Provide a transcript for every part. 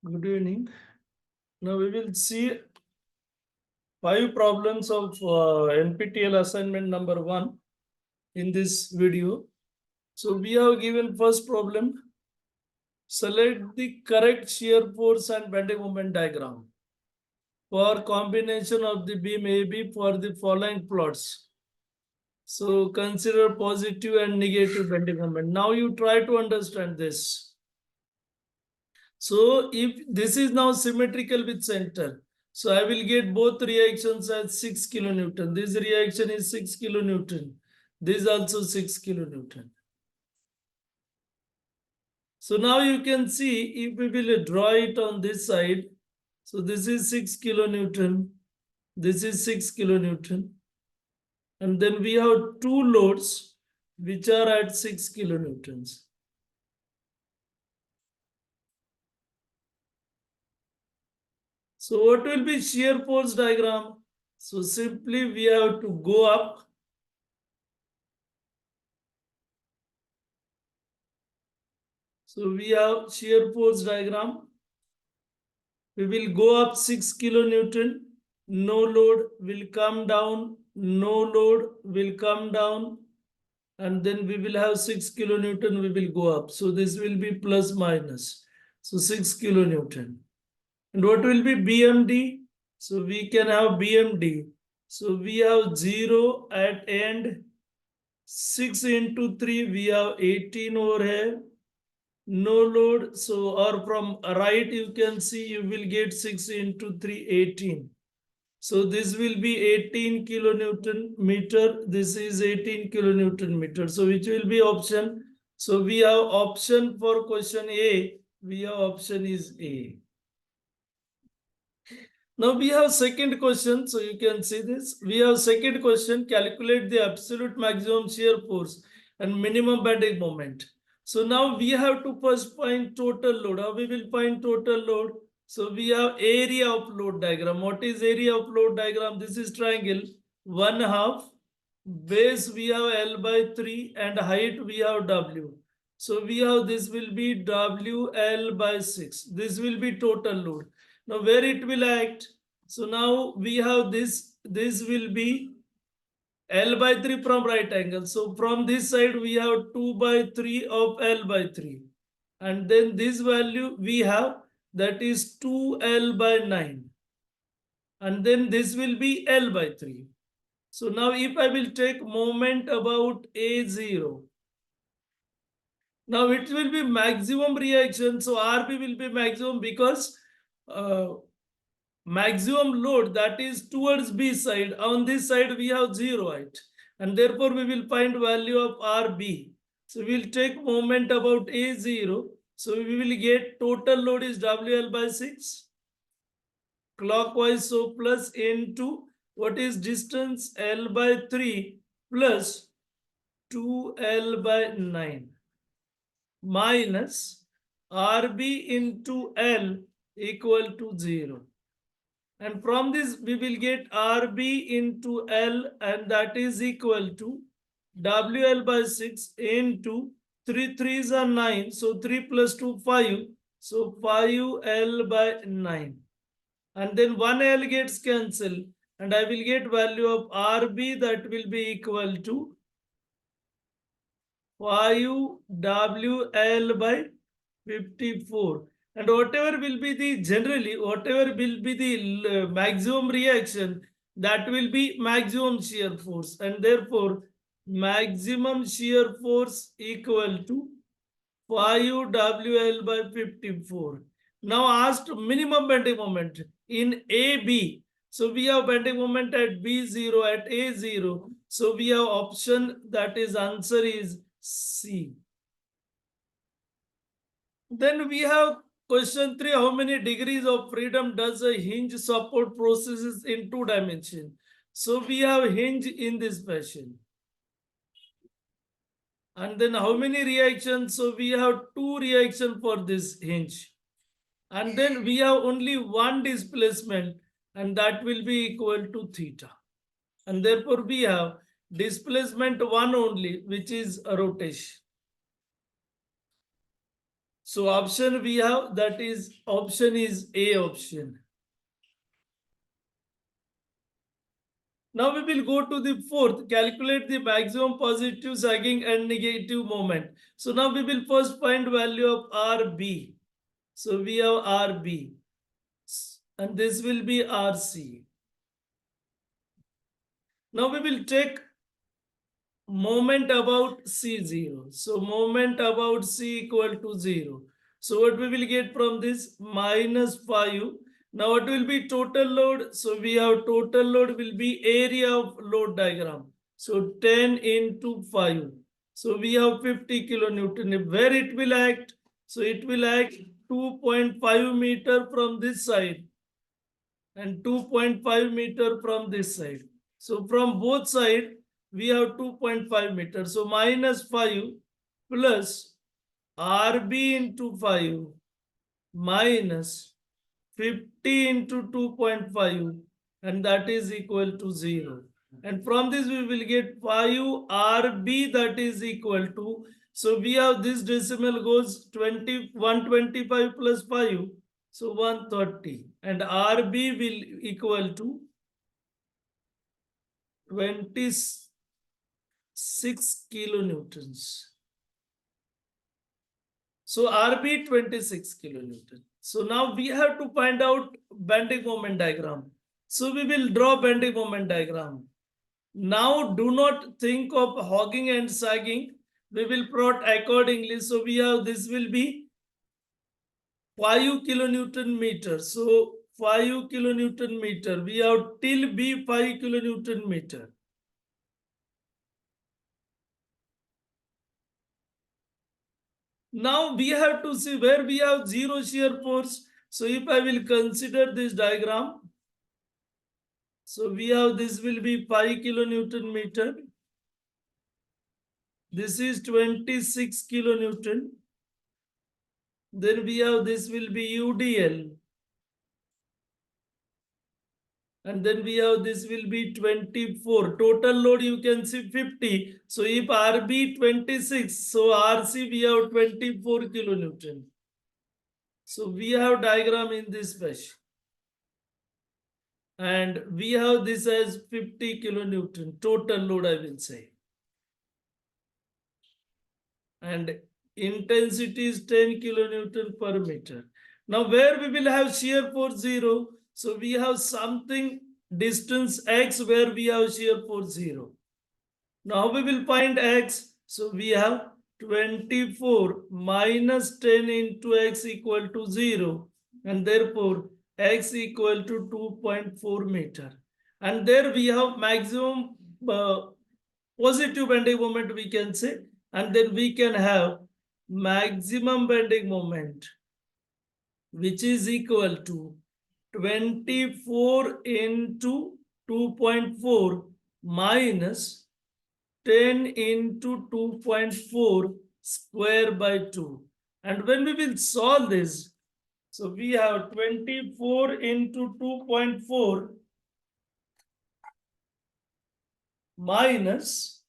Good evening. Now we will see 5 problems of NPTEL assignment number 1 in this video. So we have given first problem. Select the correct shear force and bending moment diagram for combination of the beam AB for the following plots. So consider positive and negative bending moment. Now you try to understand this. So if this is now symmetrical with center, so I will get both reactions as 6 kilonewton. This reaction is 6 kilonewton. This also 6 kilonewton. So now you can see if we will draw it on this side. So this is 6 kilonewton. This is 6 kilonewton. And then we have two loads which are at 6 kilonewtons. So what will be shear force diagram? So simply we have to go up. So we have shear force diagram. We will go up 6 kilonewton. No load will come down. No load will come down. And then we will have 6 kilonewton. We will go up. So this will be plus minus. So 6 kilonewton. And what will be BMD? So we can have BMD. So we have 0 at end. 6 into 3, we have 18 over here. No load. So, or from right, you can see you will get 6 into 3, 18. So this will be 18 kilonewton meter. This is 18 kilonewton meter. So which will be option? So we have option for question A. We have option is A. Now we have second question. So you can see this. We have second question. Calculate the absolute maximum shear force and minimum bending moment. So now we have to first find total load. How we will find total load? So we have area of load diagram. What is area of load diagram? This is triangle. 1/2. Base we have L by 3 and height we have W. So we have this will be WL by 6. This will be total load. Now where it will act? So now we have this will be L by 3 from right angle. So from this side we have 2 by 3 of L by 3. And then this value we have, that is 2L by 9. And then this will be L by 3. So now if I will take moment about A0, now it will be maximum reaction. So RB will be maximum because maximum load that is towards B side. On this side we have 0 height. And therefore we will find value of RB. So we will take moment about A0. So we will get total load is WL by 6. Clockwise, so plus into what is distance L by 3 plus 2L by 9 minus RB into L equal to 0. And from this we will get RB into L, and that is equal to WL by 6 into 3 3s are 9. So 3 plus 2 5. So 5L by 9. And then 1L gets cancelled, and I will get value of RB that will be equal to 5WL by 54. And whatever will be the generally, whatever will be the maximum reaction, that will be maximum shear force. And therefore, maximum shear force equal to 5WL by 54. Now asked minimum bending moment in AB. So we have bending moment at B0, at A0. So we have option, that is answer is C. Then we have question 3. How many degrees of freedom does a hinge support processes in 2 dimensions? So we have hinge in this fashion. And then how many reactions? So we have 2 reactions for this hinge. And then we have only one displacement, and that will be equal to theta. And therefore we have displacement 1 only, which is a rotation. So option we have, that is option is A option. Now we will go to the fourth, calculate the maximum positive sagging and negative moment. So now we will first find value of RB. So we have RB and this will be RC. Now we will take moment about C0. So moment about C equal to 0. So what we will get from this? Minus 5. Now what will be total load? So we have total load will be area of load diagram. So 10 into 5. So we have 50 kilonewton. Where it will act? So it will act 2.5 meter from this side and 2.5 meter from this side. So from both sides, we have 2.5 meters. So minus 5 plus RB into 5 minus 50 into 2.5 and that is equal to 0. And from this we will get 5 RB that is equal to, so we have this decimal goes 125 plus 5, so 130 and RB will equal to 26 kilonewtons. So RB 26 kilonewton. So now we have to find out bending moment diagram. So we will draw bending moment diagram. Now do not think of hogging and sagging. We will plot accordingly. So we have, this will be 5 kilonewton meter. So 5 kilonewton meter. We have till B 5 kilonewton meter. Now we have to see where we have zero shear force. So if I will consider this diagram, so we have, this will be 5 kilonewton meter. This is 26 kilonewton. Then we have, this will be UDL. And then we have, this will be 24. Total load you can see 50. So if RB 26, so RC we have 24 kilonewton. So we have diagram in this fashion. And we have this as 50 kilonewton total load, I will say. And intensity is 10 kilonewton per meter. Now where we will have shear force 0. So we have something distance x where we have shear force 0. Now we will find x. So we have 24 minus 10 into x equal to 0. And therefore x equal to 2.4 meter. And there we have maximum positive bending moment we can say. And then we can have maximum bending moment which is equal to 24 into 2.4 minus 10 into 2.4 square by 2. And when we will solve this, so we have 24 into 2.4 minus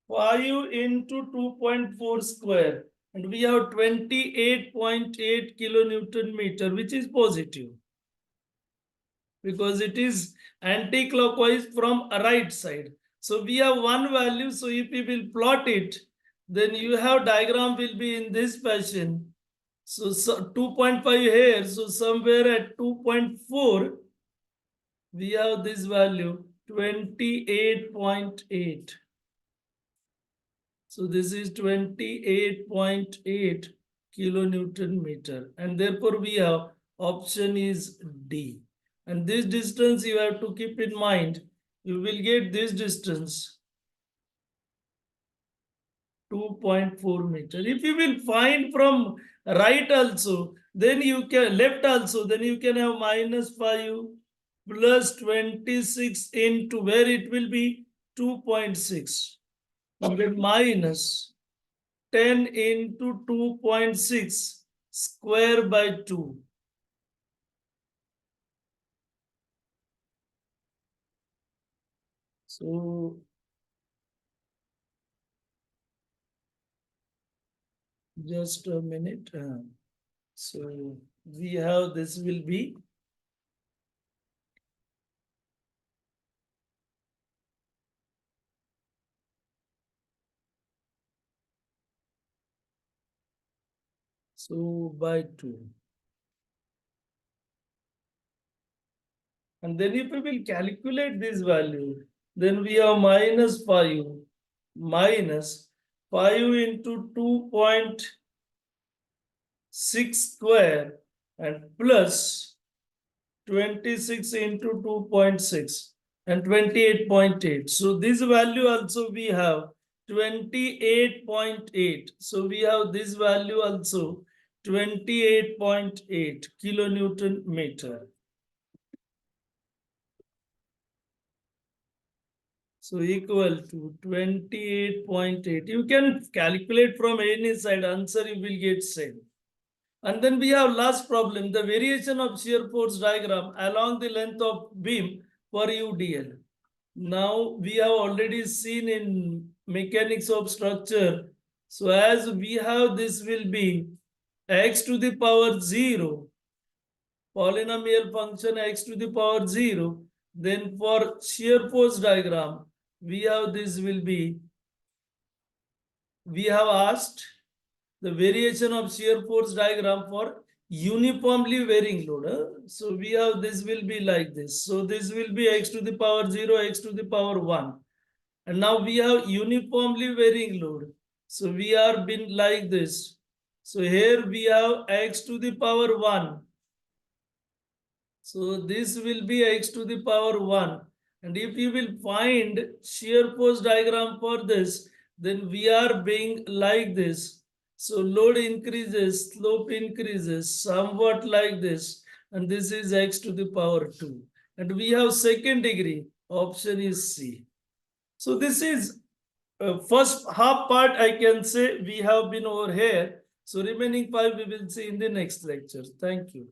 5 into 2.4 square. And we have 28.8 kilonewton meter, which is positive. Because it is anti-clockwise from a right side. So we have one value. So if we will plot it, then you have diagram will be in this fashion. So 2.5 here. So somewhere at 2.4, we have this value 28.8. So this is 28.8 kilonewton meter. And therefore we have option is D. And this distance you have to keep in mind. You will get this distance 2.4 meter. If you will find from right also, then you can left also, then you can have minus 5 plus 26 into where it will be 2.6. And then minus 10 into 2.6 square by 2. So Just a minute. So we have this will be so by 2. And then if we will calculate this value, then we have minus 5 minus 5 into 2.6 square and plus 26 into 2.6 and 28.8. So this value also we have 28.8. So we have this value also 28.8 kilonewton meter. So equal to 28.8. You can calculate from any side, answer you will get same. And then we have last problem, the variation of shear force diagram along the length of beam for UDL. Now we have already seen in mechanics of structure. So as we have, this will be x to the power 0, polynomial function x to the power 0. Then for shear force diagram, we have this will be, we have asked the variation of shear force diagram for uniformly varying load. So we have this will be like this. So this will be x to the power 0, x to the power 1. And now we have uniformly varying load. So we are been like this. So here we have x to the power 1. So this will be x to the power 1. And if you will find shear force diagram for this, then we are being like this. So load increases, slope increases, somewhat like this. And this is x to the power 2. And we have second degree. Option is C. So this is first half part, I can say we have been over here. So remaining 5 we will see in the next lecture. Thank you.